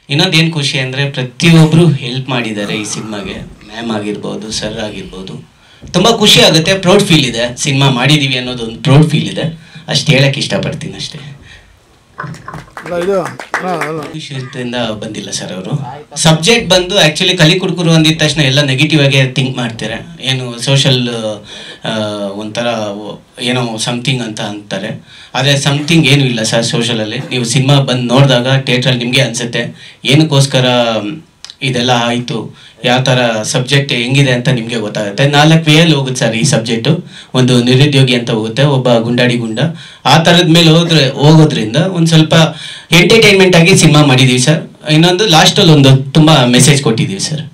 ಇನ್ನೊಂದೇನು ಖುಷಿ ಅಂದರೆ ಪ್ರತಿಯೊಬ್ಬರು ಹೆಲ್ಪ್ ಮಾಡಿದ್ದಾರೆ ಈ ಸಿನಿಮಾಗೆ. ಮ್ಯಾಮ್ ಆಗಿರ್ಬೋದು, ಸರ್ ಆಗಿರ್ಬೋದು. ತುಂಬ ಖುಷಿ ಆಗುತ್ತೆ, ಪ್ರೌಡ್ ಫೀಲ್ ಇದೆ. ಸಿನಿಮಾ ಮಾಡಿದ್ದೀವಿ ಅನ್ನೋದೊಂದು ಪ್ರೌಡ್ ಫೀಲ್ ಇದೆ. ಅಷ್ಟು ಹೇಳಕ್ಕೆ ಇಷ್ಟಪಡ್ತೀನಿ ಅಷ್ಟೇ. ವಿಷಯದಿಂದ ಬಂದಿಲ್ಲ ಸರ್ ಅವರು. ಸಬ್ಜೆಕ್ಟ್ ಬಂದು ಆ್ಯಕ್ಚುಲಿ ಕಲಿ ಕುಡುಕರು ಅಂದಿದ ತಕ್ಷಣ ಎಲ್ಲ ನೆಗೆಟಿವ್ ಆಗಿ ಥಿಂಕ್ ಮಾಡ್ತಾರೆ. ಏನು ಸೋಷಲ್ ಒಂಥರ ಏನೋ ಸಮಥಿಂಗ್ ಅಂತ ಅಂತಾರೆ. ಆದರೆ ಸಮಥಿಂಗ್ ಏನೂ ಇಲ್ಲ ಸರ್ ಸೋಷಲಲ್ಲಿ. ನೀವು ಸಿನಿಮಾ ಬಂದು ನೋಡಿದಾಗ ಥಿಯೇಟ್ರಲ್ಲಿ ನಿಮಗೆ ಅನಿಸುತ್ತೆ ಏನಕ್ಕೋಸ್ಕರ ಇದೆಲ್ಲ ಆಯಿತು, ಯಾವ ಥರ ಸಬ್ಜೆಕ್ಟ್ ಹೆಂಗಿದೆ ಅಂತ ನಿಮಗೆ ಗೊತ್ತಾಗುತ್ತೆ. 4 ವೇಯಲ್ಲಿ ಹೋಗುತ್ತೆ ಸರ್ ಈ ಸಬ್ಜೆಕ್ಟು. ಒಂದು ನಿರುದ್ಯೋಗಿ ಅಂತ ಹೋಗುತ್ತೆ, ಒಬ್ಬ ಗುಂಡಾಡಿ ಗುಂಡ, ಆ ಥರದ ಮೇಲೆ ಹೋಗೋದ್ರಿಂದ ಒಂದು ಸ್ವಲ್ಪ ಎಂಟರ್ಟೈನ್ಮೆಂಟ್ ಆಗಿ ಸಿನಿಮಾ ಮಾಡಿದ್ದೀವಿ ಸರ್. ಇನ್ನೊಂದು ಲಾಸ್ಟಲ್ಲಿ ಒಂದು ತುಂಬ ಮೆಸೇಜ್ ಕೊಟ್ಟಿದ್ದೀವಿ ಸರ್.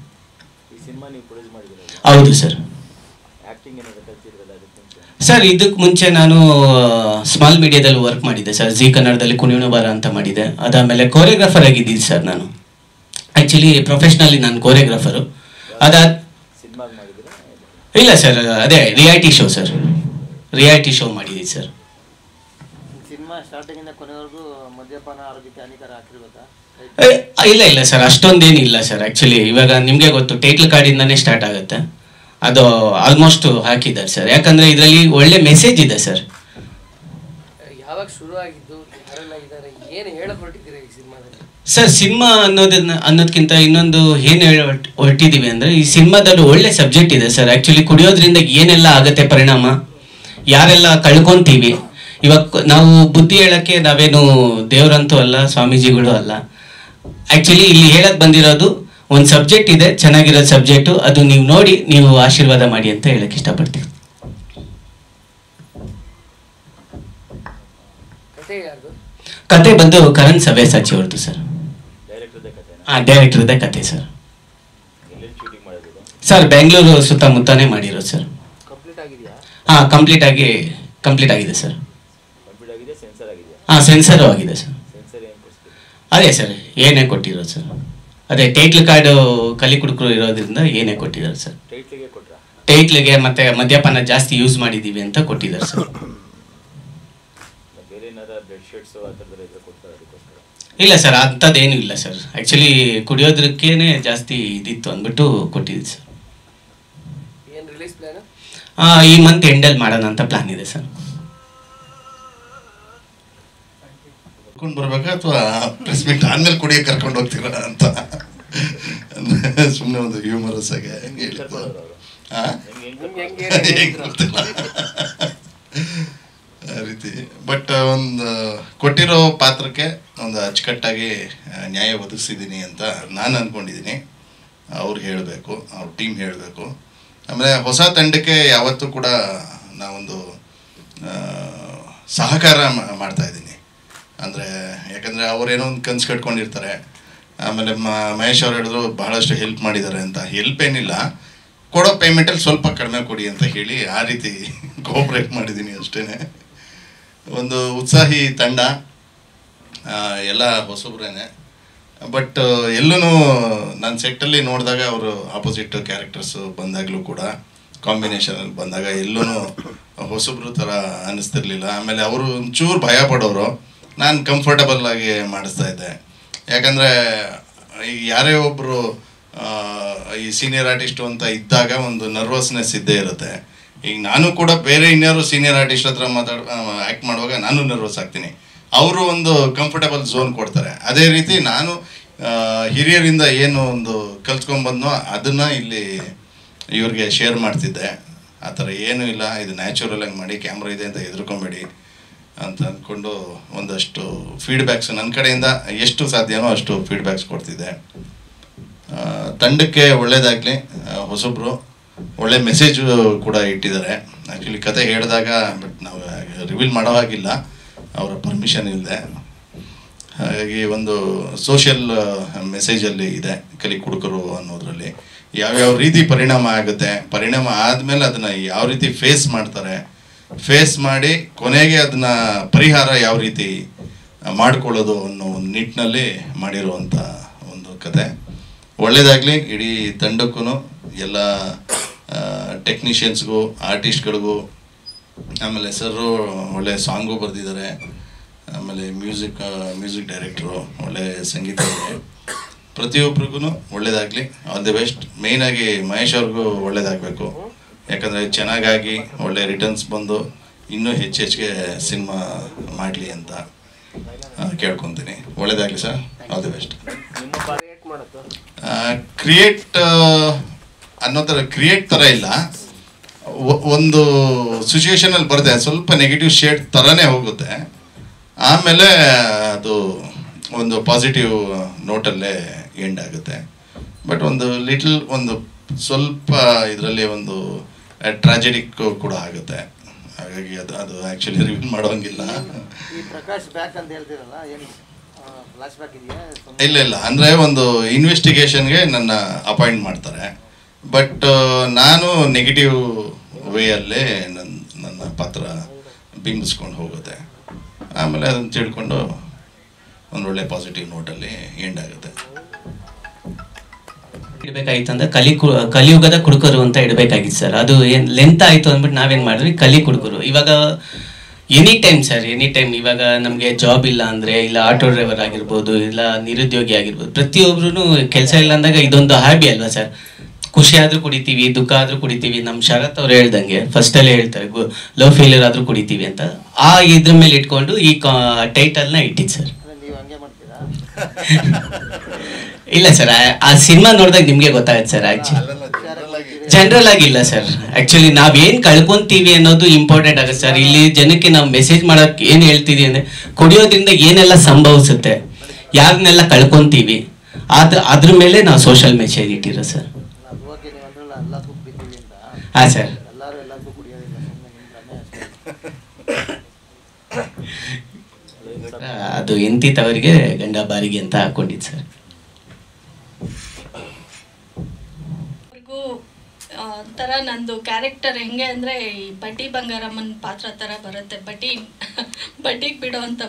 ಹೌದು ಸರ್. ಸರ್ ಇದಕ್ಕೆ ಮುಂಚೆ ನಾನು ಸ್ಮಾಲ್ ಮೀಡಿಯಾದಲ್ಲಿ ವರ್ಕ್ ಮಾಡಿದ್ದೆ ಸರ್. ಜಿ ಕನ್ನಡದಲ್ಲಿ ಕುಣಿಯೋಣ ಬಾರ ಅಂತ ಮಾಡಿದ್ದೆ. ಅದಾದಮೇಲೆ ಕೋರಿಯೋಗ್ರಾಫರ್ ಆಗಿದ್ದೀನಿ ಸರ್ ನಾನು. ಆ್ಯಕ್ಚುಲಿ ಪ್ರೊಫೆಷ್ನಲಿ ನಾನು ಕೋರಿಯೋಗ್ರಾಫರು. ಇಲ್ಲ ಸರ್, ಅದೇ reality show sir. Reality show ಮಾಡಿದ್ದೀವಿ ಸರ್. ಇಲ್ಲ ಸರ್, ಅಷ್ಟೊಂದೇನಿಲ್ಲ ಸರ್. ಆ್ಯಕ್ಚುಲಿ ಇವಾಗ ನಿಮಗೆ ಗೊತ್ತು, ಟೈಟ್ಲ್ ಕಾರ್ಡಿಂದನೇ ಸ್ಟಾರ್ಟ್ ಆಗುತ್ತೆ. ಅದು ಆಲ್ಮೋಸ್ಟ್ ಹಾಕಿದ್ದಾರೆ ಸರ್. ಯಾಕಂದರೆ ಇದರಲ್ಲಿ ಒಳ್ಳೆ ಮೆಸೇಜ್ ಇದೆ ಸರ್. ಯಾವಾಗ ಶುರು ಆಗಿದ್ದು, ಯಾರೆಲ್ಲ ಇದ್ದಾರೆ, ಏನು ಹೇಳಲ್ಪಟ್ಟಿದ್ದೀರಾ ಈ ಸಿನಿಮಾದಲ್ಲಿ? ಸರ್ ಸಿನಿಮಾ ಅನ್ನೋದಕ್ಕಿಂತ ಇನ್ನೊಂದು ಏನು ಹೊರಟಿದ್ದೀವಿ ಅಂದರೆ, ಈ ಸಿನಿಮಾದಲ್ಲಿ ಒಳ್ಳೆ ಸಬ್ಜೆಕ್ಟ್ ಇದೆ ಸರ್. ಆ್ಯಕ್ಚುಲಿ ಕುಡಿಯೋದ್ರಿಂದ ಏನೆಲ್ಲ ಆಗುತ್ತೆ ಪರಿಣಾಮ, ಯಾರೆಲ್ಲ ಕಳ್ಕೊತೀವಿ. ಇವಾಗ ನಾವು ಬುದ್ಧಿ ಹೇಳೋಕ್ಕೆ ನಾವೇನು ದೇವರಂತೂ ಅಲ್ಲ, ಸ್ವಾಮೀಜಿಗಳು ಅಲ್ಲ. ಆ್ಯಕ್ಚುಲಿ ಇಲ್ಲಿ ಹೇಳಕ್ಕೆ ಬಂದಿರೋದು ಒಂದು ಸಬ್ಜೆಕ್ಟ್ ಇದೆ, ಚೆನ್ನಾಗಿರೋ ಸಬ್ಜೆಕ್ಟು. ಅದು ನೀವು ನೋಡಿ, ನೀವು ಆಶೀರ್ವಾದ ಮಾಡಿ ಅಂತ ಹೇಳಕ್ಕೆ ಇಷ್ಟಪಡ್ತೀವಿ. ಕತೆ ಬಂದು ಕರಣ್ ಸವ್ಯಸಾಚಿ ಅವ್ರದ್ದು ಸರ್. ಹಾಂ, ಡೈರೆಕ್ಟರ್ದೇ ಕತೆ ಸರ್. ಸರ್ ಬೆಂಗಳೂರು ಸುತ್ತಮುತ್ತನೇ ಮಾಡಿರೋದು ಸರ್. ಹಾಂ, ಕಂಪ್ಲೀಟ್ ಆಗಿದೆ ಸರ್. ಹಾಂ, ಸೆನ್ಸರು ಆಗಿದೆ ಸರ್. ಅದೇ ಸರ್, ಏನೇ ಕೊಟ್ಟಿರೋದು ಸರ್. ಅದೇ ಟೈಟ್ಲ್ ಕಾರ್ಡು ಕಲಿ ಕುಡುಕರು ಇರೋದ್ರಿಂದ ಏನೇ ಕೊಟ್ಟಿದ್ದಾರೆ ಸರ್. ಟೈಟ್ಲಿಗೆ ಮತ್ತೆ ಮದ್ಯಪಾನ ಜಾಸ್ತಿ ಯೂಸ್ ಮಾಡಿದ್ದೀವಿ ಅಂತ ಕೊಟ್ಟಿದ್ದಾರೆ ಸರ್. ಇಲ್ಲ ಸರ್, ಅಂಥದ್ದೇನು ಇಲ್ಲ ಸರ್. ಆ್ಯಕ್ಚುಲಿ ಕುಡಿಯೋದಕ್ಕೇನೆ ಜಾಸ್ತಿ ಇದಿತ್ತು ಅಂದ್ಬಿಟ್ಟು ಕೊಟ್ಟಿದ್ದೀವಿ ಸರ್. ಈ ಮಂತ್ ಎಂಡಲ್ಲಿ ಮಾಡೋಣ ಅಂತ ಪ್ಲಾನ್ ಇದೆ ಸರ್. ಕರ್ಕೊಂಡು ಬರ್ಬೇಕಾ ಅಥವಾ ಪ್ರೆಸ್ ಮೀಟ್ ಆದ್ಮೇಲೆ ಕುಡಿಯೋಕೆ ಕರ್ಕೊಂಡು ಹೋಗ್ತೀರಾ ಅಂತ ಸುಮ್ಮನೆ ಒಂದು ಹ್ಯೂಮರಸ್ ಆಗಿ ಹೇಳಿದ್ದು ಆ ರೀತಿ. ಬಟ್ ಒಂದು ಕೊಟ್ಟಿರೋ ಪಾತ್ರಕ್ಕೆ ಒಂದು ಅಚ್ಚುಕಟ್ಟಾಗಿ ನ್ಯಾಯ ಒದಗಿಸಿದ್ದೀನಿ ಅಂತ ನಾನು ಅಂದ್ಕೊಂಡಿದ್ದೀನಿ. ಅವ್ರು ಹೇಳಬೇಕು, ಅವ್ರ ಟೀಮ್ ಹೇಳಬೇಕು. ಆಮೇಲೆ ಹೊಸ ತಂಡಕ್ಕೆ ಯಾವತ್ತೂ ಕೂಡ ನಾವೊಂದು ಸಹಕಾರ ಮಾಡ್ತಾಯಿದ್ದೀನಿ. ಅಂದರೆ ಯಾಕಂದರೆ ಅವರೇನೋ ಒಂದು ಕನಸು ಕಟ್ಕೊಂಡಿರ್ತಾರೆ. ಆಮೇಲೆ ಮಹೇಶ್ ಅವ್ರು ಹೇಳಿದ್ರು ಬಹಳಷ್ಟು ಹೆಲ್ಪ್ ಮಾಡಿದ್ದಾರೆ ಅಂತ. ಹೆಲ್ಪ್ ಏನಿಲ್ಲ, ಕೊಡೋ ಪೇಮೆಂಟಲ್ಲಿ ಸ್ವಲ್ಪ ಕಡಿಮೆ ಕೊಡಿ ಅಂತ ಹೇಳಿ ಆ ರೀತಿ ಕೋಆಪ್ರೇಟ್ ಮಾಡಿದ್ದೀನಿ ಅಷ್ಟೇ. ಒಂದು ಉತ್ಸಾಹಿ ತಂಡ, ಎಲ್ಲ ಹೊಸಬ್ರೇನೆ. ಬಟ್ ಎಲ್ಲೂ ನಾನು ಸೆಟ್ಟಲ್ಲಿ ನೋಡಿದಾಗ ಅವರು ಆಪೋಸಿಟ್ ಕ್ಯಾರೆಕ್ಟರ್ಸು ಬಂದಾಗಲೂ ಕೂಡ ಕಾಂಬಿನೇಷನಲ್ಲಿ ಬಂದಾಗ ಎಲ್ಲೂ ಹೊಸಬ್ರು ಥರ ಅನ್ನಿಸ್ತಿರ್ಲಿಲ್ಲ. ಆಮೇಲೆ ಅವರು ಒಂಚೂರು ಭಯ ಪಡೋರು, ನಾನು ಕಂಫರ್ಟಬಲ್ ಆಗಿ ಮಾಡಿಸ್ತಾ ಇದ್ದೆ. ಯಾಕಂದರೆ ಈಗ ಯಾರೇ ಒಬ್ಬರು ಈ ಸೀನಿಯರ್ ಆರ್ಟಿಸ್ಟು ಅಂತ ಇದ್ದಾಗ ಒಂದು ನರ್ವಸ್ನೆಸ್ ಇದ್ದೇ ಇರುತ್ತೆ. ಈಗ ನಾನು ಕೂಡ ಬೇರೆ ಇನ್ಯಾರು ಸೀನಿಯರ್ ಆರ್ಟಿಸ್ಟ್ ಹತ್ರ ಆ್ಯಕ್ಟ್ ಮಾಡುವಾಗ ನಾನು ನರ್ವಸ್ ಆಗ್ತೀನಿ. ಅವರು ಒಂದು ಕಂಫರ್ಟಬಲ್ ಝೋನ್ ಕೊಡ್ತಾರೆ. ಅದೇ ರೀತಿ ನಾನು ಹಿರಿಯರಿಂದ ಏನು ಒಂದು ಕಲ್ತ್ಕೊಂಡ್ಬಂದನೋ ಅದನ್ನು ಇಲ್ಲಿ ಇವ್ರಿಗೆ ಶೇರ್ ಮಾಡ್ತಿದ್ದೆ. ಆ ಥರ ಏನೂ ಇಲ್ಲ, ಇದು ನ್ಯಾಚುರಲಾಗಿ ಮಾಡಿ, ಕ್ಯಾಮ್ರಾ ಇದೆ ಅಂತ ಹೆದರ್ಕೊಂಬೇಡಿ ಅಂತ ಅಂದ್ಕೊಂಡು ಒಂದಷ್ಟು ಫೀಡ್ಬ್ಯಾಕ್ಸ್ ನನ್ನ ಕಡೆಯಿಂದ ಎಷ್ಟು ಸಾಧ್ಯನೋ ಅಷ್ಟು ಫೀಡ್ಬ್ಯಾಕ್ಸ್ ಕೊಡ್ತಿದ್ದೆ. ತಂಡಕ್ಕೆ ಒಳ್ಳೇದಾಗಲಿ. ಹೊಸಬ್ರು ಒಳ್ಳೆ ಮೆಸೇಜು ಕೂಡ ಇಟ್ಟಿದ್ದಾರೆ. ಆ್ಯಕ್ಚುಲಿ ಕತೆ ಹೇಳಿದಾಗ ಬಟ್ ನಾವು ರಿವೀಲ್ ಮಾಡೋ ಹಾಗಿಲ್ಲ, ಅವರ ಪರ್ಮಿಷನ್ ಇಲ್ಲದೆ. ಹಾಗಾಗಿ ಒಂದು ಸೋಷಿಯಲ್ ಮೆಸೇಜಲ್ಲಿ ಇದೆ ಕಲಿ ಕುಡುಕರು ಅನ್ನೋದ್ರಲ್ಲಿ. ಯಾವ್ಯಾವ ರೀತಿ ಪರಿಣಾಮ ಆಗುತ್ತೆ, ಪರಿಣಾಮ ಆದಮೇಲೆ ಅದನ್ನು ಯಾವ ರೀತಿ ಫೇಸ್ ಮಾಡ್ತಾರೆ, ಫೇಸ್ ಮಾಡಿ ಕೊನೆಗೆ ಅದನ್ನು ಪರಿಹಾರ ಯಾವ ರೀತಿ ಮಾಡಿಕೊಳ್ಳೋದು ಅನ್ನೋ ಒಂದು ನಿಟ್ಟಿನಲ್ಲಿ ಮಾಡಿರುವಂಥ ಒಂದು ಕತೆ. ಒಳ್ಳೆಯದಾಗಲಿ ಇಡೀ ತಂಡಕ್ಕೂ, ಎಲ್ಲ ಟೆಕ್ನಿಷಿಯನ್ಸ್ಗೂ, ಆರ್ಟಿಸ್ಟ್ಗಳಿಗೂ. ಆಮೇಲೆ ಸರ್ರು ಒಳ್ಳೆ ಸಾಂಗು ಬರೆದಿದ್ದಾರೆ. ಆಮೇಲೆ ಮ್ಯೂಸಿಕ್ ಡೈರೆಕ್ಟ್ರು, ಒಳ್ಳೆ ಸಂಗೀತ, ಪ್ರತಿಯೊಬ್ಬರಿಗೂ ಒಳ್ಳೇದಾಗಲಿ, ಆಲ್ ದಿ ಬೆಸ್ಟ್. ಮೇಯ್ನಾಗಿ ಮಹೇಶ್ ಅವ್ರಿಗೂ ಒಳ್ಳೇದಾಗಬೇಕು, ಯಾಕಂದರೆ ಚೆನ್ನಾಗಾಗಿ ಒಳ್ಳೆ ರಿಟರ್ನ್ಸ್ ಬಂದು ಇನ್ನೂ ಹೆಚ್ಚಿಗೆ ಸಿನಿಮಾ ಮಾಡಲಿ ಅಂತ ಕೇಳ್ಕೊತೀನಿ. ಒಳ್ಳೇದಾಗಲಿ sir, all the best. Create ಅನ್ನೋ ಥರ ಕ್ರಿಯೇಟ್ ಥರ ಇಲ್ಲ, ಒಂದು ಸಿಚುವೇಶನಲ್ಲಿ ಬರುತ್ತೆ, ಸ್ವಲ್ಪ ನೆಗೆಟಿವ್ ಶೇಡ್ ಥರನೇ ಹೋಗುತ್ತೆ, ಆಮೇಲೆ ಅದು ಒಂದು ಪಾಸಿಟಿವ್ ನೋಟಲ್ಲೇ ಎಂಡ್ ಆಗುತ್ತೆ. ಬಟ್ ಒಂದು ಸ್ವಲ್ಪ ಇದರಲ್ಲಿ ಒಂದು ಟ್ರಾಜೆಡಿಕ್ ಕೂಡ ಆಗುತ್ತೆ, ಹಾಗಾಗಿ ಅದು ಆ್ಯಕ್ಚುಲಿ ರಿವೀಲ್ ಮಾಡೋಂಗಿಲ್ಲ. ಇಲ್ಲ, ಅಂದರೆ ಒಂದು ಇನ್ವೆಸ್ಟಿಗೇಷನ್ಗೆ ನನ್ನ ಅಪಾಯಿಂಟ್ ಮಾಡ್ತಾರೆ, ಬಟ್ ನಾನು ನೆಗೆಟಿವ್ ವೇಯಲ್ಲೇ ನನ್ನ ಪಾತ್ರ ಬಿಂಬಿಸ್ಕೊಂಡು ಹೋಗುತ್ತೆ, ಆಮೇಲೆ ಅದನ್ನು ತಿಳ್ಕೊಂಡು ಒಂದೊಳ್ಳೆ ಪಾಸಿಟಿವ್ ನೋಟಲ್ಲಿ ಎಂಡ್ ಆಗುತ್ತೆ. ಇಡಬೇಕಾಗಿತ್ತು ಅಂದ್ರೆ ಕಲಿಯುಗದ ಕುಡುಕರು ಅಂತ ಇಡಬೇಕಾಗಿತ್ತು ಸರ್. ಅದು ಏನು ಲೆಂತ್ ಆಯಿತು ಅಂದ್ಬಿಟ್ಟು ನಾವೇನು ಮಾಡಿದ್ವಿ, ಕಲಿ ಕುಡುಕರು. ಇವಾಗ any time sir, any time ಇವಾಗ ನಮಗೆ ಜಾಬ್ ಇಲ್ಲ ಅಂದರೆ, ಇಲ್ಲ ಆಟೋ ಡ್ರೈವರ್ ಆಗಿರ್ಬೋದು, ಇಲ್ಲ ನಿರುದ್ಯೋಗಿ ಆಗಿರ್ಬೋದು, ಪ್ರತಿಯೊಬ್ಬರೂ ಕೆಲಸ ಇಲ್ಲ ಅಂದಾಗ ಇದೊಂದು ಹ್ಯಾಬಿ ಅಲ್ವಾ ಸರ್. ಖುಷಿ ಆದರೂ ಕುಡಿತೀವಿ, ದುಃಖ ಆದರೂ ಕುಡಿತೀವಿ. ನಮ್ಮ ಶರತ್ ಅವ್ರು ಹೇಳ್ದಂಗೆ ಫಸ್ಟಲ್ಲೇ ಹೇಳ್ತಾರೆ, ಲವ್ ಫೇಲ್ಯೂರ್ ಆದರೂ ಕುಡಿತೀವಿ ಅಂತ. ಆ ಇದ್ರ ಮೇಲೆ ಇಟ್ಕೊಂಡು ಈ ಟೈಟಲ್ನ ಇಟ್ಟಿದ್ದು ಸರ್. ಇಲ್ಲ ಸರ್, ಆ ಸಿನಿಮಾ ನೋಡಿದಾಗ ನಿಮಗೆ ಗೊತ್ತಾಗುತ್ತೆ ಸರ್. ಜನರಲ್ ಆಗಿಲ್ಲ ಸರ್, ಆ್ಯಕ್ಚುಲಿ ನಾವೇನು ಕಳ್ಕೊತೀವಿ ಅನ್ನೋದು ಇಂಪಾರ್ಟೆಂಟ್ ಆಗುತ್ತೆ ಸರ್. ಇಲ್ಲಿ ಜನಕ್ಕೆ ನಾವು ಮೆಸೇಜ್ ಮಾಡೋಕ್ಕೆ ಏನು ಹೇಳ್ತೀವಿ ಅಂದರೆ, ಕುಡಿಯೋದ್ರಿಂದ ಏನೆಲ್ಲ ಸಂಭವಿಸುತ್ತೆ, ಯಾರನ್ನೆಲ್ಲ ಕಳ್ಕೊತೀವಿ, ಅದ್ರ ಮೇಲೆ ನಾವು ಸೋಷಿಯಲ್ ಮೆಸೇಜ್ ಇಟ್ಟಿರೋ ಸರ್. ಹಾಂ ಸರ್. ಅದು ಎಂತಿತ್ತವರಿಗೆ ಗಂಡ ಬಾರಿಗೆ ಅಂತ ಹಾಕೊಂಡಿದ್ದು ಸರ್. ಒಂಥರ ನಂದು ಕ್ಯಾರೆಕ್ಟರ್ ಹೆಂಗೆ ಅಂದರೆ, ಈ ಬಡ್ಡಿ ಬಂಗಾರಮ್ಮನ ಪಾತ್ರ ಥರ ಬರುತ್ತೆ. ಬಡ್ಡಿಗೆ ಬಿಡೋ ಅಂತ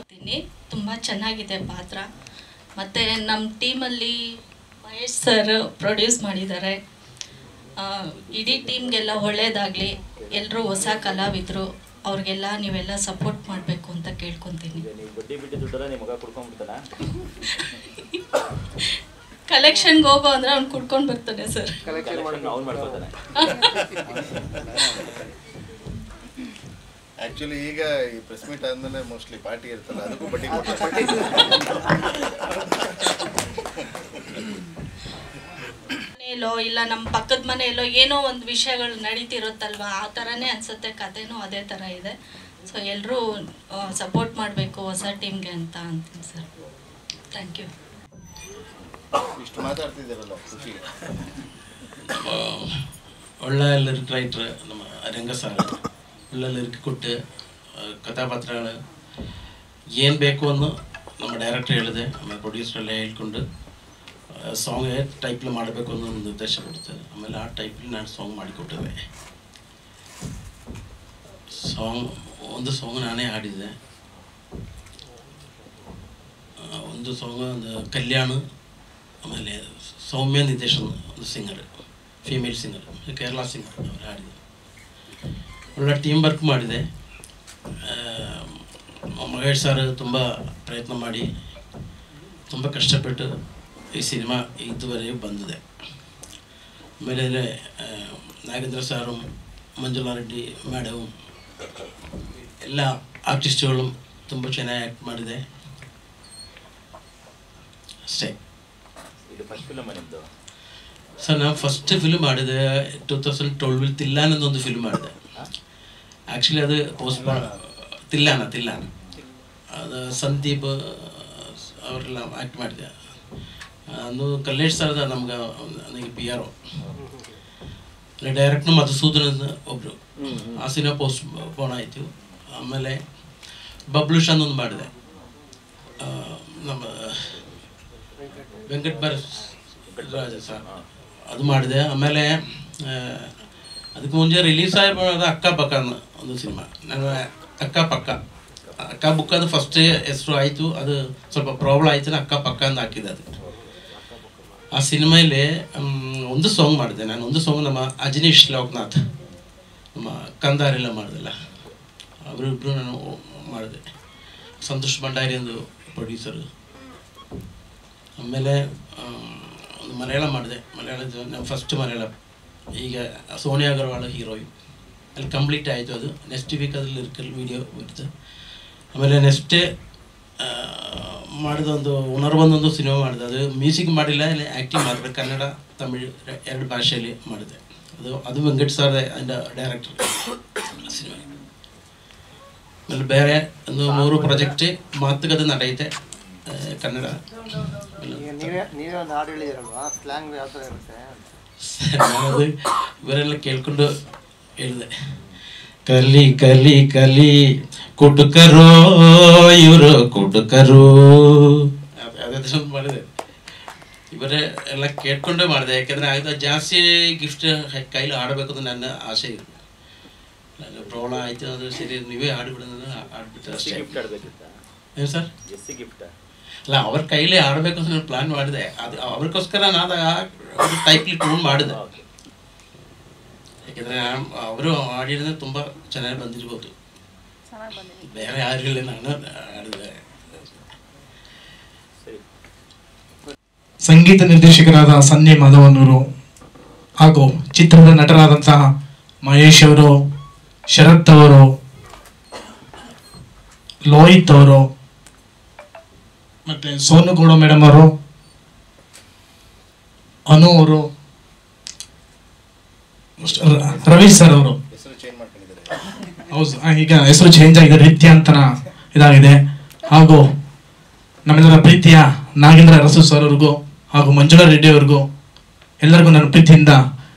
ತುಂಬ ಚೆನ್ನಾಗಿದೆ ಪಾತ್ರ. ಮತ್ತು ನಮ್ಮ ಟೀಮಲ್ಲಿ ಮಹೇಶ್ ಸರ್ ಪ್ರೊಡ್ಯೂಸ್ ಮಾಡಿದ್ದಾರೆ. ಇಡೀ ಟೀಮ್ಗೆಲ್ಲ ಒಳ್ಳೇದಾಗಲಿ, ಎಲ್ಲರೂ ಹೊಸ ಕಲಾವಿದರು, ಅವ್ರಿಗೆಲ್ಲ ನೀವೆಲ್ಲ ಸಪೋರ್ಟ್ ಮಾಡಬೇಕು ಅಂತ ಕೇಳ್ಕೊತೀನಿ. ಕಲೆಕ್ಷನ್ಗೆ ಹೋಗೋ ಅಂದರೆ ಅವ್ನು ಕುಡ್ಕೊಂಡು ಬರ್ತಾನೆ ಸರ್. ಆ್ಯಕ್ಚುಲಿ ಈಗ ಈ ಪ್ರೆಸ್ ಮೀಟ್ ಆದಮೇಲೆ ಮೋಸ್ಟ್ಲಿ ಪಾರ್ಟಿ ಇರ್ತಲ್ಲ, ಅದಕ್ಕೂ ಬಡ್ಡಿ ಮನೆಯಲ್ಲೋ ಇಲ್ಲ ನಮ್ಮ ಪಕ್ಕದ ಮನೆಯಲ್ಲೋ ಏನೋ ಒಂದು ವಿಷಯಗಳು ನಡೀತಿರುತ್ತಲ್ವ, ಆ ಥರನೇ ಅನಿಸುತ್ತೆ. ಕಥೆನೂ ಅದೇ ಥರ ಇದೆ. ಸೊ ಎಲ್ಲರೂ ಸಪೋರ್ಟ್ ಮಾಡಬೇಕು ಹೊಸ ಟೀಮ್ಗೆ ಅಂತ ಅಂತೀನಿ ಸರ್. Thank you. ಇಷ್ಟು ಮಾತಾಡ್ತಿದ್ದೀರಲ್ಲ, ಖುಷಿ. ಒಳ್ಳೆ ಲಿರಿಕ್ ರೈಟ್ರ್ ನಮ್ಮ ರಂಗ ಸರ್, ಒಳ್ಳೆ ಲಿರಿಕ್ ಕೊಟ್ಟು ಕಥಾಪಾತ್ರಗಳು ಏನು ಬೇಕು ಅನ್ನೋ ನಮ್ಮ ಡೈರೆಕ್ಟ್ರ್ ಹೇಳಿದೆ, ಆಮೇಲೆ ಪ್ರೊಡ್ಯೂಸರೆಲ್ಲ ಹೇಳ್ಕೊಂಡು ಸಾಂಗ್ ಟೈಪ್ಲಿ ಮಾಡಬೇಕು ಅನ್ನೋ ಒಂದು ಉದ್ದೇಶ ಕೊಡುತ್ತೆ. ಆಮೇಲೆ ಆ ಟೈಪ್ಲಿ ನಾನು ಸಾಂಗ್ ಮಾಡಿಕೊಟ್ಟಿದ್ದೆ. ಒಂದು ಸಾಂಗ್ ನಾನೇ ಹಾಡಿದ್ದೆ. ಒಂದು ಸಾಂಗ್ ಒಂದು ಕಲ್ಯಾಣ, ಆಮೇಲೆ ಸೌಮ್ಯ ನಿದೇಶನ್ ಒಂದು singer, female singer, Kerala singer ಅವರು ಹಾಡಿದೆ. ಒಳ್ಳೆ ಟೀಮ್ ವರ್ಕ್ ಮಾಡಿದೆ. ಮಹೇಶ್ ಸರ್ ತುಂಬ ಪ್ರಯತ್ನ ಮಾಡಿ ತುಂಬ ಕಷ್ಟಪಟ್ಟು ಈ ಸಿನಿಮಾ ಇದುವರೆಗೂ ಬಂದಿದೆ. ಆಮೇಲೆ ನಾಗೇಂದ್ರ ಸಾರು, ಮಂಜುಳಾ ರೆಡ್ಡಿ ಮೇಡಮ್ ಎಲ್ಲ ಆರ್ಟಿಸ್ಟ್ಗಳು ತುಂಬ ಚೆನ್ನಾಗಿ ಆ್ಯಕ್ಟ್ ಮಾಡಿದೆ ಅಷ್ಟೇ. ಸರ್ ನಾನು ಫಸ್ಟ್ ಫಿಲ್ಮ್ ಮಾಡಿದೆ 2012 ತಿಲ್ಲ ಅನ್ನೋದೊಂದು ಫಿಲ್ಮ್ ಮಾಡಿದೆ. ಆ್ಯಕ್ಚುಲಿ ಅದು ಪೋಸ್ಟ್ ತಿಲ್ಲಾನ ಅದು ಸಂದೀಪ್ ಅವರೆಲ್ಲ ಆ್ಯಕ್ಟ್ ಮಾಡಿದೆ. ಅದು ಕಲ್ಲೇಶ್ ಸರ್ದ ನನಗೆ PR ಡೈರೆಕ್ಟ್ರು ಮಧುಸೂದನ್ ಒಬ್ಬರು. ಆ ಸಿನಿಮಾ ಪೋಸ್ಟ್ ಫೋನ್ ಆಯಿತು. ಆಮೇಲೆ ಬಬ್ಲುಷನ್ ಒಂದು ಮಾಡಿದೆ, ನಮ್ಮ ವೆಂಕಟ್ ರಾಜ ಸರ್, ಅದು ಮಾಡಿದೆ. ಆಮೇಲೆ ಅದಕ್ಕೆ ಮುಂಚೆ ರಿಲೀಸ್ ಆಗಿರೋದು ಅಕ್ಕಪಕ್ಕ ಒಂದು ಸಿನಿಮಾ. ನಾನು ಅಕ್ಕಪಕ್ಕ ಅದು ಫಸ್ಟ್ ಹೆಸರು ಆಯಿತು, ಅದು ಸ್ವಲ್ಪ ಪ್ರಾಬ್ಲಮ್ ಆಯಿತು, ಅಕ್ಕಪಕ್ಕ ಅಂತ ಹಾಕಿದೆ. ಅದು ಆ ಸಿನಿಮಾಲಿ ಒಂದು ಸಾಂಗ್ ಮಾಡಿದೆ ನಾನು. ಒಂದು ಸಾಂಗ್ ನಮ್ಮ ಅಜನೀಶ್ ಲೋಕನಾಥ್, ನಮ್ಮ ಕಂದಾರೆಲ್ಲ ಮಾಡಿದೆಲ್ಲ, ಅವರಿಬ್ಬರು ನಾನು ಮಾಡಿದೆ. ಸಂತೋಷ್ ಭಂಡಾರಿ ಒಂದು ಪ್ರೊಡ್ಯೂಸರು. ಆಮೇಲೆ ಒಂದು ಮಲಯಾಳ ಮಾಡಿದೆ, ಮಲಯಾಳದ ಫಸ್ಟ್ ಮಲಯಾಳ. ಈಗ ಸೋನಿಯಾ ಅಗರ್ವಾಲ್ ಹೀರೋಯಿನ್, ಅಲ್ಲಿ ಕಂಪ್ಲೀಟ್ ಆಯಿತು. ಅದು ನೆಕ್ಸ್ಟ್ ವೀಕ್ ಅದ್ರಲ್ಲಿ ಇರ್ಕಲ್ ವೀಡಿಯೋ ಇರುತ್ತೆ. ಆಮೇಲೆ ನೆಕ್ಸ್ಟೇ ಮಾಡಿದ ಒಂದು ಉಣರ್ವೊಂದೊಂದು ಸಿನಿಮಾ ಮಾಡಿದೆ. ಅದು ಮ್ಯೂಸಿಕ್ ಮಾಡಿಲ್ಲ, ಇಲ್ಲಿ ಆ್ಯಕ್ಟಿಂಗ್ ಮಾಡಿದೆ. ಕನ್ನಡ ತಮಿಳ್ 2 ಭಾಷೆಯಲ್ಲಿ ಮಾಡಿದೆ. ಅದು ವೆಂಕಟ್ ಸರ್ ಡೈರೆಕ್ಟರ್ ಸಿನಿಮಾ. ಆಮೇಲೆ ಬೇರೆ ಒಂದು 3 ಪ್ರಾಜೆಕ್ಟ್ ಮಾತುಕತೆ ನಡೆಯುತ್ತೆ ಕನ್ನಡ. ಅದು ಇವರೆಲ್ಲ ಕೇಳ್ಕೊಂಡು ಹೇಳಿದೆ, ಕಲಿ ಕಲಿ ಕಲಿ ಕುಟುಕರು ಇವರು ಕುಟುಕರು ಅದೇ ಮಾಡಿದೆ. ಇವರೇ ಎಲ್ಲ ಕೇಳ್ಕೊಂಡೇ ಮಾಡಿದೆ. ಯಾಕೆಂದರೆ ಆಯ್ತು ಜಾಸ್ತಿ ಗಿಫ್ಟ್ ಕೈಲಿ ಆಡಬೇಕು ಅಂತ ನನ್ನ ಆಸೆ ಇದೆ. ನಾನು ಪ್ರಾಬ್ಲಮ್ ಆಯಿತು, ಅದು ಸರಿ ನೀವೇ ಆಡಿಬಿಡೋದು ಆಡ್ಬಿಟ್ಟು ಅಷ್ಟೇ. ಏನು ಸರ್? ಅಲ್ಲ, ಅವ್ರ ಕೈಲಿ ಆಡಬೇಕು ಅಂತ ನಾನು ಪ್ಲ್ಯಾನ್ ಮಾಡಿದೆ. ಅದು ಅವ್ರಿಗೋಸ್ಕರ ನಾನು ಟೈಪ್ಲಿ ಟ್ಯೂನ್ ಮಾಡಿದೆ. ಯಾಕೆಂದರೆ ಅವರು ಆಡಿದ್ರೆ ತುಂಬ ಚೆನ್ನಾಗಿ ಬಂದಿರ್ಬೋದು, ಬೇರೆ ಯಾರಿಲ್ಲ, ನಾನು ಆಡಿದೆ. ಸಂಗೀತ ನಿರ್ದೇಶಕರಾದ ಸನ್ನಿ ಮಾಧವನವರು ಹಾಗೂ ಚಿತ್ರದ ನಟರಾದಂತಹ ಮಹೇಶ್ ಅವರು, ಶರತ್ ಅವರು, ಲೋಹಿತ್ ಅವರು, ಮತ್ತೆ ಸೋನುಗೌಡ ಮೇಡಮ್ ಅವರು, ಅನು ಅವರು, ರವಿ ಸರ್ ಅವರು. ಹೌದು, ಈಗ ಹೆಸರು ಚೇಂಜ್ ಆಗಿದೆ, ರೀತ್ಯ ಅಂತ ಇದಾಗಿದೆ. ಹಾಗೂ ನಮ್ಮೆಲ್ಲರ ಪ್ರೀತಿಯ ನಾಗೇಂದ್ರ ಅರಸು ಸರ್ ಅವ್ರಿಗೂ ಹಾಗೂ ಮಂಜುಳಾ ರೆಡ್ಡಿ ಅವ್ರಿಗೂ ಎಲ್ಲರಿಗೂ ನಾನು ಪ್ರೀತಿಯಿಂದ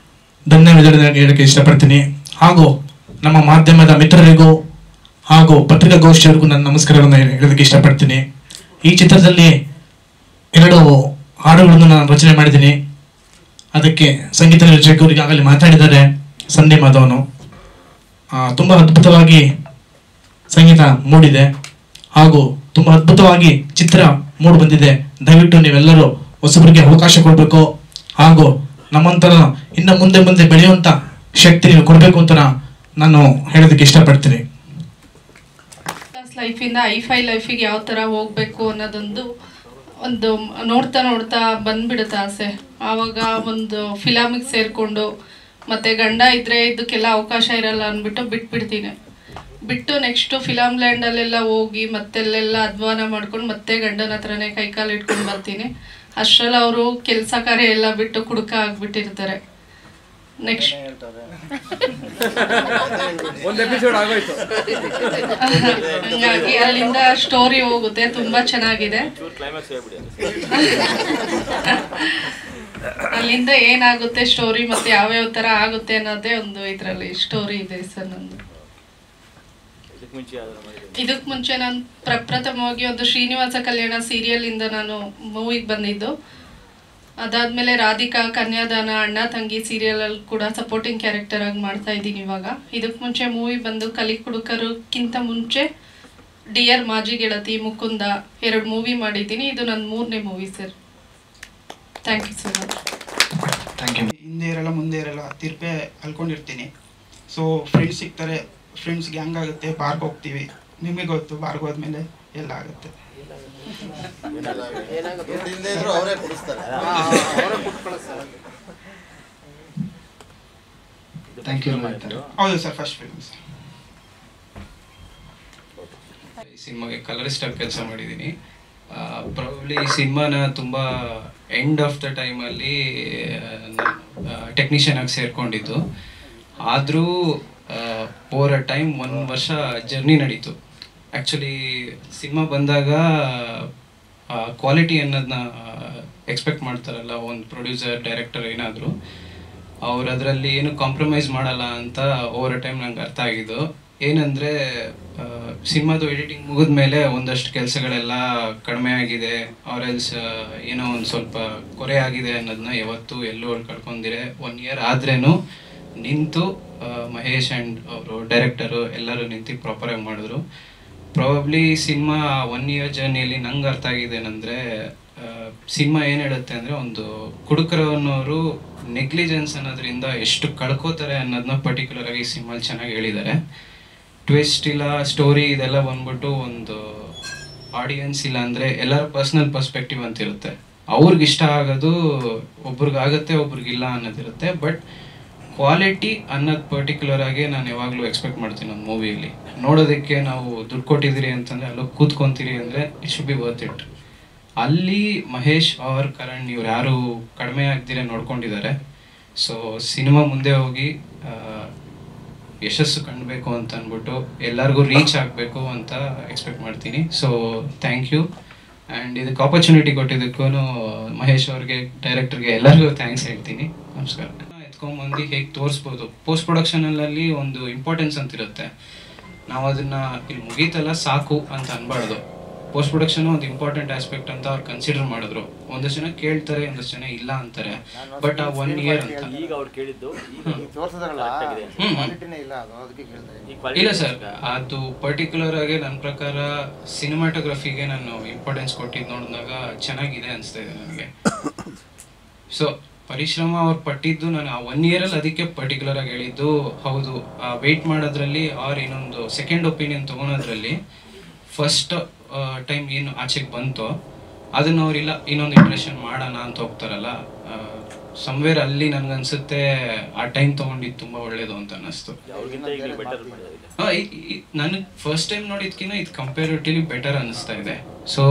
ಧನ್ಯವಾದ ಹೇಳಕ್ಕೆ ಇಷ್ಟಪಡ್ತೀನಿ. ಹಾಗೂ ನಮ್ಮ ಮಾಧ್ಯಮದ ಮಿತ್ರರಿಗೂ ಹಾಗೂ ಪತ್ರಿಕಾಗೋಷ್ಠಿಯವರಿಗೂ ನಾನು ನಮಸ್ಕಾರಗಳನ್ನು ಹೇಳೋದಕ್ಕೆ ಇಷ್ಟಪಡ್ತೀನಿ. ಈ ಚಿತ್ರದಲ್ಲಿ 2 ಹಾಡುಗಳನ್ನು ನಾನು ರಚನೆ ಮಾಡಿದ್ದೀನಿ. ಅದಕ್ಕೆ ಸಂಗೀತ ನಿರ್ದೇಶಕರು ಈಗಾಗಲೇ ಮಾತಾಡಿದ್ದಾರೆ, ಸನ್ನಿ ಮಾಧವನು. ತುಂಬ ಅದ್ಭುತವಾಗಿ ಸಂಗೀತ ಮೂಡಿದೆ ಹಾಗೂ ತುಂಬ ಅದ್ಭುತವಾಗಿ ಚಿತ್ರ ಮೂಡಿ ಬಂದಿದೆ. ದಯವಿಟ್ಟು ನೀವೆಲ್ಲರೂ ಹೊಸಬರಿಗೆ ಅವಕಾಶ ಕೊಡಬೇಕು ಹಾಗೂ ನಮ್ಮಂತರ ಇನ್ನು ಮುಂದೆ ಮುಂದೆ ಬೆಳೆಯುವಂಥ ಶಕ್ತಿ ನೀವು ಕೊಡಬೇಕು ಅಂತ ನಾನು ಹೇಳೋದಕ್ಕೆ ಇಷ್ಟಪಡ್ತೀನಿ. ಲೈಫಿಂದ ಐಫೈ ಲೈಫಿಗೆ ಯಾವ ಥರ ಹೋಗಬೇಕು ಅನ್ನೋದೊಂದು ನೋಡ್ತಾ ಬಂದ್ಬಿಡುತ್ತೆ ಆಸೆ. ಆವಾಗ ಒಂದು ಫಿಲಮಿಗೆ ಸೇರಿಕೊಂಡು ಮತ್ತು ಗಂಡ ಇದ್ದರೆ ಇದಕ್ಕೆಲ್ಲ ಅವಕಾಶ ಇರಲ್ಲ ಅಂದ್ಬಿಟ್ಟು ಬಿಟ್ಟು ನೆಕ್ಸ್ಟು ಫಿಲಮ್ ಲ್ಯಾಂಡಲ್ಲೆಲ್ಲ ಹೋಗಿ ಮತ್ತೆಲ್ಲೆಲ್ಲ ಅಧ್ವಾನ ಮಾಡ್ಕೊಂಡು ಮತ್ತೆ ಗಂಡನ ಹತ್ರನೇ ಕೈಕಾಲು ಇಟ್ಕೊಂಡು ಬರ್ತೀನಿ. ಅಷ್ಟರಲ್ಲಿ ಅವರು ಕೆಲಸ ಕಾರ್ಯ ಎಲ್ಲ ಬಿಟ್ಟು ಕುಡುಕ ಆಗಿಬಿಟ್ಟಿರ್ತಾರೆ. ನೆಕ್ಸ್ಟ್ ಹಂಗಾಗಿ ಅಲ್ಲಿಂದ ಸ್ಟೋರಿ ಹೋಗುತ್ತೆ, ತುಂಬ ಚೆನ್ನಾಗಿದೆ. ಅಲ್ಲಿಂದ ಏನಾಗುತ್ತೆ ಸ್ಟೋರಿ ಮತ್ತೆ ಯಾವ್ಯಾವ ಥರ ಆಗುತ್ತೆ ಅನ್ನೋದೇ ಒಂದು ಇದರಲ್ಲಿ ಸ್ಟೋರಿ ಇದೆ ಸರ್. ನಂದು ಇದಕ್ಕೆ ಮುಂಚೆ ನಾನು ಪ್ರಪ್ರಥಮವಾಗಿ ಒಂದು ಶ್ರೀನಿವಾಸ ಕಲ್ಯಾಣ ಸೀರಿಯಲಿಂದ ನಾನು ಮೂವಿಗೆ ಬಂದಿದ್ದು. ಅದಾದಮೇಲೆ ರಾಧಿಕಾ, ಕನ್ಯಾದಾನ, ಅಣ್ಣ ತಂಗಿ ಸೀರಿಯಲಲ್ಲಿ ಕೂಡ ಸಪೋರ್ಟಿಂಗ್ ಕ್ಯಾರೆಕ್ಟರ್ ಆಗಿ ಮಾಡ್ತಾ ಇದ್ದೀನಿ ಇವಾಗ. ಇದಕ್ಕೆ ಮುಂಚೆ ಮೂವಿ ಬಂದು ಕಲಿ ಕುಡುಕರುಕ್ಕಿಂತ ಮುಂಚೆ ಡಿಯರ್ ಮಾಜಿ ಗೆಳತಿ, ಮುಕುಂದ 2 ಮೂವಿ ಮಾಡಿದ್ದೀನಿ. ಇದು ನನ್ನ 3ನೇ movie sir. Thank you sir. Thank you. ಹಿಂದೆ ಇರಲ್ಲ ಮುಂದೆ ಇರಲ್ಲ ತೀರ್ಪೆ ಅಲ್ಕೊಂಡಿರ್ತೀನಿ. ಸೊ ಫ್ರೆಂಡ್ಸ್ ಸಿಗ್ತಾರೆ, ಫ್ರೆಂಡ್ಸ್ ಗ್ಯಾಂಗ್ ಆಗುತ್ತೆ, ಬಾರ್ಗೆ ಹೋಗ್ತೀವಿ. ನಿಮಗೆ ಗೊತ್ತು, ಬಾರ್ಗೆ ಹೋದ್ಮೇಲೆ ಎಲ್ಲ ಆಗುತ್ತೆ. ಹೌದು ಸರ್, ಫಸ್ಟ್ ಫಿಲ್ಮ್ ಸರ್. ಈ ಸಿನಿಮಾಗೆ ಕಲರಿಸ್ಟ್ ಆಗಿ ಕೆಲಸ ಮಾಡಿದ್ದೀನಿ. ಪ್ರಾಬಬ್ಲಿ ಈ ಸಿನಿಮಾನ ತುಂಬ ಎಂಡ್ ಆಫ್ ದ ಟೈಮಲ್ಲಿ ಟೆಕ್ನಿಷಿಯನ್ ಆಗಿ ಸೇರಿಕೊಂಡಿದ್ದು. ಆದರೂ ಓವರ್ ಅ ಟೈಮ್ 1 ವರ್ಷ ಜರ್ನಿ ನಡೀತು. ಆ್ಯಕ್ಚುಲಿ ಸಿನಿಮಾ ಬಂದಾಗ ಕ್ವಾಲಿಟಿ ಅನ್ನೋದನ್ನ ಎಕ್ಸ್ಪೆಕ್ಟ್ ಮಾಡ್ತಾರಲ್ಲ ಒಂದು ಪ್ರೊಡ್ಯೂಸರ್, ಡೈರೆಕ್ಟರ್ ಏನಾದರೂ, ಅವ್ರು ಅದರಲ್ಲಿ ಏನು ಕಾಂಪ್ರಮೈಸ್ ಮಾಡಲ್ಲ ಅಂತ ಓವರ್ ಅ ಟೈಮ್ ನಂಗೆ ಅರ್ಥ ಆಗಿದ್ದು. ಏನಂದರೆ ಸಿನಿಮಾದು ಎಡಿಟಿಂಗ್ ಮುಗಿದ ಮೇಲೆ ಒಂದಷ್ಟು ಕೆಲಸಗಳೆಲ್ಲ ಕಡಿಮೆ ಆಗಿದೆ, ಆರೆಲ್ಸ್ ಏನೋ ಒಂದು ಸ್ವಲ್ಪ ಕೊರೆ ಆಗಿದೆ ಅನ್ನೋದನ್ನ ಯಾವತ್ತೂ ಎಲ್ಲೂ ಕಳ್ಕೊಂಡಿರೆ 1 ಇಯರ್ ಆದ್ರೂ ನಿಂತು ಮಹೇಶ್ ಆ್ಯಂಡ್ ಅವರು ಡೈರೆಕ್ಟರು ಎಲ್ಲರೂ ನಿಂತು ಪ್ರಾಪರಾಗಿ ಮಾಡಿದ್ರು. ಪ್ರಾಬಬ್ಲಿ ಸಿನಿಮಾ 1 ಇಯರ್ ಜರ್ನಿಯಲ್ಲಿ ನಂಗೆ ಅರ್ಥ ಆಗಿದೆ ಏನಂದರೆ, ಸಿನಿಮಾ ಏನು ಹೇಳುತ್ತೆ ಅಂದರೆ, ಒಂದು ಕುಡುಕರನ್ನವರು ನೆಗ್ಲಿಜೆನ್ಸ್ ಅನ್ನೋದ್ರಿಂದ ಎಷ್ಟು ಕಳ್ಕೋತಾರೆ ಅನ್ನೋದನ್ನ ಪರ್ಟಿಕ್ಯುಲರ್ ಆಗಿ ಸಿನಿಮಾಲಿ ಚೆನ್ನಾಗಿ ಹೇಳಿದ್ದಾರೆ. ಟ್ವಿಸ್ಟ್ ಇಲ್ಲ, ಸ್ಟೋರಿ ಇದೆಲ್ಲ ಬಂದ್ಬಿಟ್ಟು ಒಂದು ಆಡಿಯನ್ಸ್ ಇಲ್ಲ ಅಂದರೆ ಎಲ್ಲರ ಪರ್ಸ್ನಲ್ ಪರ್ಸ್ಪೆಕ್ಟಿವ್ ಅಂತ ಇರುತ್ತೆ. ಅವ್ರಿಗೆ ಇಷ್ಟ ಆಗೋದು ಒಬ್ರಿಗಾಗತ್ತೆ, ಒಬ್ರಿಗಿಲ್ಲ ಅನ್ನೋದಿರುತ್ತೆ. ಬಟ್ ಕ್ವಾಲಿಟಿ ಅನ್ನೋದು ಪರ್ಟಿಕ್ಯುಲರ್ ಆಗಿ ನಾನು ಯಾವಾಗಲೂ ಎಕ್ಸ್ಪೆಕ್ಟ್ ಮಾಡ್ತೀನಿ ಒಂದು ಮೂವಿಯಲ್ಲಿ. ನೋಡೋದಕ್ಕೆ ನಾವು ದುಡ್ಡು ಕೊಟ್ಟಿದ್ದೀರಿ ಅಂತಂದರೆ ಅಲ್ಲೋಗಿ ಕೂತ್ಕೊತೀರಿ ಅಂದರೆ it should be worth it. ಅಲ್ಲಿ ಮಹೇಶ್ ಅವ್ರ ಕರಣ್ ಇವ್ರು ಯಾರು ಕಡಿಮೆ ಆಗ್ದಿರ ನೋಡ್ಕೊಂಡಿದ್ದಾರೆ. ಸೊ ಸಿನಿಮಾ ಮುಂದೆ ಹೋಗಿ ಯಶಸ್ಸು ಕಾಣಬೇಕು ಅಂತ ಅಂದ್ಬಿಟ್ಟು ಎಲ್ಲರಿಗೂ ರೀಚ್ ಆಗಬೇಕು ಅಂತ ಎಕ್ಸ್ಪೆಕ್ಟ್ ಮಾಡ್ತೀನಿ. So thank you. ಆ್ಯಂಡ್ ಇದಕ್ಕೆ ಆಪರ್ಚುನಿಟಿ ಕೊಟ್ಟಿದ್ದಕ್ಕೂ ಮಹೇಶ್ ಅವ್ರಿಗೆ, ಡೈರೆಕ್ಟರ್ಗೆ ಎಲ್ಲರಿಗೂ ಥ್ಯಾಂಕ್ಸ್ ಹೇಳ್ತೀನಿ. ನಮಸ್ಕಾರ. ಎತ್ಕೊಂಡ್ಬಂದು ಹೇಗೆ ತೋರಿಸ್ಬೋದು, ಪೋಸ್ಟ್ ಪ್ರೊಡಕ್ಷನಲ್ಲಿ ಒಂದು ಇಂಪಾರ್ಟೆನ್ಸ್ ಅಂತ ಇರುತ್ತೆ. ನಾವು ಅದನ್ನು ಇಲ್ಲಿ ಮುಗೀತಲ್ಲ ಸಾಕು ಅಂತ ಅನ್ಬಾರ್ದು. ಪೋಸ್ಟ್ ಪ್ರೊಡಕ್ಷನ್ ಒಂದು ಇಂಪಾರ್ಟೆಂಟ್ ಆಸ್ಪೆಕ್ಟ್ ಅಂತ ಅವ್ರು ಕನ್ಸಿಡರ್ ಮಾಡಿದ್ರು. ಒಂದಷ್ಟು ಜನ ಕೇಳ್ತಾರೆ, ಒಂದಷ್ಟು ಜನ ಇಲ್ಲ ಅಂತಾರೆ. ಬಟ್ ಆ 1 year ಅಂತ ಇಲ್ಲ ಸರ್, ಅದು ಪರ್ಟಿಕ್ಯುಲರ್ ಆಗಿ ನನ್ನ ಪ್ರಕಾರ ಸಿನಿಮಾಟೋಗ್ರಫಿಗೆ ನಾನು ಇಂಪಾರ್ಟೆನ್ಸ್ ಕೊಟ್ಟಿದ್ದು ನೋಡಿದಾಗ ಚೆನ್ನಾಗಿದೆ ಅನಿಸ್ತಾ ಇದೆ ನನಗೆ. ಸೊ ಪರಿಶ್ರಮ ಅವ್ರು ಪಟ್ಟಿದ್ದು ನಾನು ಆ 1 year ಅದಕ್ಕೆ ಪರ್ಟಿಕ್ಯುಲರ್ ಆಗಿ ಹೇಳಿದ್ದು. ಹೌದು, ವೆಯ್ಟ್ ಮಾಡೋದ್ರಲ್ಲಿ ಅವ್ರು ಇನ್ನೊಂದು ಸೆಕೆಂಡ್ ಒಪಿನಿಯನ್ ತೊಗೊಳೋದ್ರಲ್ಲಿ ಫಸ್ಟ್ ಟೈಮ್ ಏನು ಆಚೆಗೆ ಬಂತೋ ಅದನ್ನು ಅವರಿಲ್ಲ ಇನ್ನೊಂದು ಇಂಪ್ರೆಷನ್ ಮಾಡೋಣ ಅಂತ ಹೋಗ್ತಾರಲ್ಲ, ಸಮ್ವೇರ್ ಅಲ್ಲಿ ನನಗನ್ಸುತ್ತೆ ಆ ಟೈಮ್ ತೊಗೊಂಡಿದ್ದು ತುಂಬ ಒಳ್ಳೇದು ಅಂತ ಅನ್ನಿಸ್ತು. ನನಗೆ ಫಸ್ಟ್ ಟೈಮ್ ನೋಡಿದ್ಕಿಂತ ಇದು ಕಂಪೇರಿಟಿವ್ಲಿ ಬೆಟರ್ ಅನ್ನಿಸ್ತಾ ಇದೆ. ಸೊ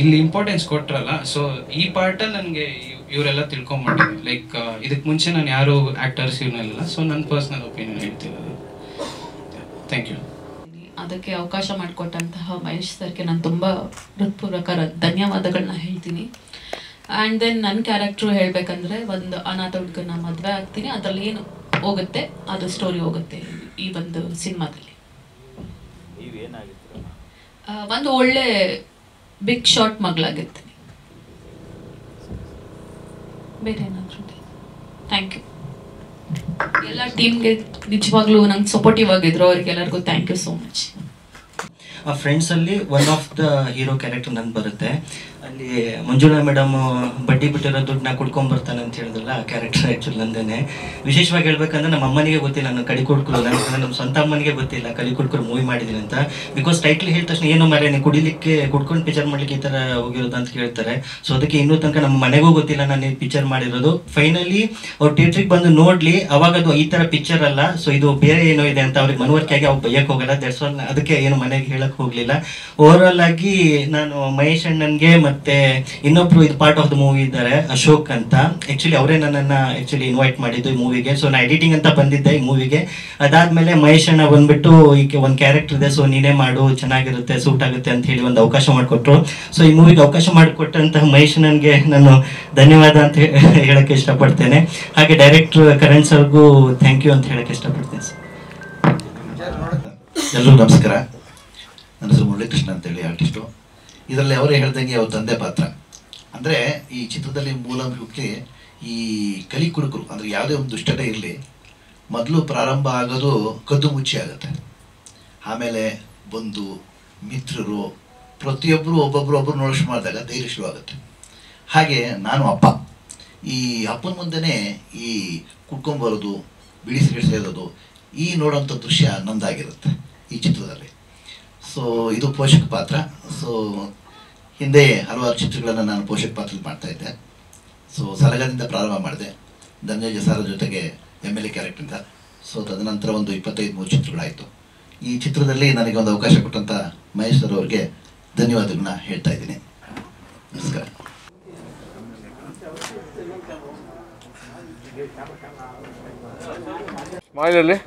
ಇಲ್ಲಿ ಇಂಪಾರ್ಟೆನ್ಸ್ ಕೊಟ್ರಲ್ಲ, ಸೊ ಈ ಪಾರ್ಟಲ್ಲಿ ನನಗೆ ಇವರೆಲ್ಲ ತಿಳ್ಕೊಂಬಿಟ್ಟಿದೆ. ಲೈಕ್ ಇದಕ್ಕೆ ಮುಂಚೆ ನಾನು ಯಾರು ಆ್ಯಕ್ಟರ್ಸ್ ಇವನ್ನೆಲ್ಲ, ಸೊ ನನ್ನ ಪರ್ಸ್ನಲ್ ಒಪಿನಿಯನ್ ಹೇಳ್ತಿರೋದು. Thank you. ಅದಕ್ಕೆ ಅವಕಾಶ ಮಾಡಿಕೊಟ್ಟಂತಹ ಮಹೇಶ್ ಸರ್ಗೆ ನಾನು ತುಂಬ ಹೃತ್ಪೂರ್ವಕ ಧನ್ಯವಾದಗಳನ್ನ ಹೇಳ್ತೀನಿ. ಆ್ಯಂಡ್ ದೆನ್ ನನ್ನ ಕ್ಯಾರೆಕ್ಟ್ರು ಹೇಳಬೇಕಂದ್ರೆ, ಒಂದು ಅನಾಥ ಹುಡುಗನ ಮದುವೆ ಆಗ್ತೀನಿ, ಅದರಲ್ಲಿ ಏನು ಹೋಗುತ್ತೆ ಅದು ಸ್ಟೋರಿ ಹೋಗುತ್ತೆ ಈ ಒಂದು ಸಿನಿಮಾದಲ್ಲಿ. ಒಂದು ಒಳ್ಳೆ ಬಿಗ್ ಶಾಟ್ ಮಗಳಾಗಿರ್ತೀನಿ. ಬೇರೆ ಏನಾದರೂ? Thank you. ಎಲ್ಲ ಟೀಮ್ಗೆ ನಿಜವಾಗ್ಲೂ ನಂಗೆ ಸಪೋರ್ಟಿವ್ ಆಗಿದ್ರು, ಅವ್ರಿಗೆಲ್ಲರಿಗೂ ಥ್ಯಾಂಕ್ ಯು ಸೋ ಮಚ್. ಆ ಫ್ರೆಂಡ್ಸಲ್ಲಿ one of the hero character ನಂದು ಬರುತ್ತೆ. ಅಲ್ಲಿ ಮಂಜುಳಾ ಮೇಡಮ್ ಬಡ್ಡಿ ಬಿಟ್ಟಿರೋ ದುಡ್ಡು ನಾ ಕುಡ್ಕೊಂಬರ್ತಾನೆ ಅಂತ ಹೇಳಿದ್ರಲ್ಲ, ಆ ಕ್ಯಾರೆಕ್ಟರ್ ಆ್ಯಕ್ಚುಲಿ ನಂದೇ. ವಿಶೇಷವಾಗಿ ಹೇಳ್ಬೇಕಂದ್ರೆ ನಮ್ಮ ಅಮ್ಮನಿಗೆ ಗೊತ್ತಿಲ್ಲ ನಾನು ಕಡಿ ಕುಡ್ಕರು, ನಮ್ಮ ಸ್ವಂತ ಅಮ್ಮನಿಗೆ ಗೊತ್ತಿಲ್ಲ ಕಲಿ ಕುಡ್ಕರು ಮೂವಿ ಮಾಡಿದ್ದೀನಿ ಅಂತ. ಬಿಕಾಸ್ ಟೈಟ್ಲ್ ಹೇಳಿದ ತಕ್ಷಣ ಏನು ಮರೆ ನೀವು ಕುಡಿಲಿಕ್ಕೆ ಕುಡ್ಕೊಂಡು ಪಿಕ್ಚರ್ ಮಾಡ್ಲಿಕ್ಕೆ ಈ ಥರ ಹೋಗಿರೋದು ಅಂತ ಕೇಳ್ತಾರೆ. ಸೊ ಅದಕ್ಕೆ ಇನ್ನೂ ತನಕ ನಮ್ಮ ಮನೆಗೂ ಗೊತ್ತಿಲ್ಲ ನಾನು ಈ ಪಿಕ್ಚರ್ ಮಾಡಿರೋದು. ಫೈನಲಿ ಅವ್ರು ಥಿಯೇಟ್ರಿಗೆ ಬಂದು ನೋಡಲಿ, ಅವಾಗ ಅದು ಈ ಥರ ಪಿಕ್ಚರ್ ಅಲ್ಲ, ಸೊ ಇದು ಬೇರೆ ಏನೋ ಇದೆ ಅಂತ ಅವ್ರಿಗೆ ಮನವರಿಕೆಯಾಗಿ ಅವ್ರು ಬೈಯಕ್ಕೆ ಹೋಗಲ್ಲ. That's all. ಅದಕ್ಕೆ ಏನು ಮನೆಗೆ ಹೇಳಕ್ಕೆ ಹೋಗಲಿಲ್ಲ. ಓವರಾಲ್ ಆಗಿ ನಾನು ಮಹೇಶ್ ಅಣ್ಣನ್ಗೆ ಮತ್ತೆ ಇನ್ನೊಬ್ರು ಇದು ಪಾರ್ಟ್ ಆಫ್ ದ ಮೂವಿ ಇದ್ದಾರೆ ಅಶೋಕ್ ಅಂತ, ಆ್ಯಕ್ಚುಲಿ ಅವರೇ ನನ್ನನ್ನು ಆ್ಯಕ್ಚುಲಿ ಇನ್ವೈಟ್ ಮಾಡಿದ್ದು ಈ ಮೂವಿಗೆ. ಸೊ ನಾನು ಎಡಿಟಿಂಗ್ ಅಂತ ಬಂದಿದ್ದೆ ಈ ಮೂವಿಗೆ. ಅದಾದಮೇಲೆ ಮಹೇಶ್ ಅಣ್ಣ ಬಂದ್ಬಿಟ್ಟು ಈಗ ಒಂದು ಕ್ಯಾರೆಕ್ಟರ್ ಇದೆ, ಸೊ ನೀನೇ ಮಾಡು ಚೆನ್ನಾಗಿರುತ್ತೆ ಸೂಟ್ ಆಗುತ್ತೆ ಅಂತ ಹೇಳಿ ಒಂದು ಅವಕಾಶ ಮಾಡಿಕೊಟ್ರು. ಸೊ ಈ ಮೂವಿಗೆ ಅವಕಾಶ ಮಾಡಿಕೊಟ್ಟಂತಹ ಮಹೇಶ್ ಅಣ್ಣನಿಗೆ ನಾನು ಧನ್ಯವಾದ ಅಂತ ಹೇಳಕ್ಕೆ ಇಷ್ಟಪಡ್ತೇನೆ. ಹಾಗೆ ಡೈರೆಕ್ಟರ್ ಕರಣ್ ಸರ್ಗೂ ಥ್ಯಾಂಕ್ ಯು ಅಂತ ಹೇಳಕ್ಕೆ ಇಷ್ಟಪಡ್ತೇನೆ ಸರ್. ಎಲ್ಲರಿಗೂ ನಮಸ್ಕಾರ. ನನ್ನ ಹೆಸರು ಮುರಳೀಕೃಷ್ಣ ಅಂತೇಳಿ, ಆರ್ಟಿಸ್ಟು. ಇದರಲ್ಲಿ ಅವರೇ ಹೇಳ್ದಂಗೆ ಅವ್ರ ತಂದೆ ಪಾತ್ರ ಅಂದರೆ ಈ ಚಿತ್ರದಲ್ಲಿ ಮೂಲಮುಖ್ಯ ಈ ಕಲಿ ಕುಡುಕರು ಅಂದರೆ ಯಾವುದೇ ಒಂದು ದುಷ್ಟತೆ ಇರಲಿ, ಮೊದಲು ಪ್ರಾರಂಭ ಆಗೋದು ಕದ್ದು ಮುಚ್ಚಿ ಆಗುತ್ತೆ. ಆಮೇಲೆ ಬಂಧು ಮಿತ್ರರು ಪ್ರತಿಯೊಬ್ಬರು ಒಬ್ಬೊಬ್ಬರು ನೋಡೋ ಶುರು ಮಾಡಿದಾಗ ಧೈರ್ಯ ಶುರುವಾಗುತ್ತೆ. ಹಾಗೆ ನಾನು ಅಪ್ಪ, ಈ ಅಪ್ಪನ ಮುಂದೆನೇ ಈ ಕುಡ್ಕೊಂಬರೋದು, ಬಿಡಿ ಸಿಗರೇಟ್ ಸೇರೋದು, ಈ ನೋಡೋಂಥ ದೃಶ್ಯ ನಂದಾಗಿರುತ್ತೆ ಈ ಚಿತ್ರದಲ್ಲಿ. ಸೊ ಇದು ಪೋಷಕ ಪಾತ್ರ. ಸೊ ಹಿಂದೆ ಹಲವಾರು ಚಿತ್ರಗಳನ್ನು ನಾನು ಪೋಷಕ ಪಾತ್ರದಲ್ಲಿ ಮಾಡ್ತಾಯಿದ್ದೆ. ಸೊ ಸಲಗದಿಂದ ಪ್ರಾರಂಭ ಮಾಡಿದೆ, ಧನಂಜಯ ಸಾರ ಜೊತೆಗೆ MLA ಕ್ಯಾರೆಕ್ಟ್ರಿಂದ. ಸೊ ತದನಂತರ ಒಂದು 25-30 ಚಿತ್ರಗಳಾಯಿತು. ಈ ಚಿತ್ರದಲ್ಲಿ ನನಗೆ ಒಂದು ಅವಕಾಶ ಕೊಟ್ಟಂಥ ಮಹೇಶ್ ಸರ್ ಅವ್ರಿಗೆ ಧನ್ಯವಾದಗಳನ್ನ ಹೇಳ್ತಾ ಇದ್ದೀನಿ. ನಮಸ್ಕಾರ. ಮಾಯದಲ್ಲಿ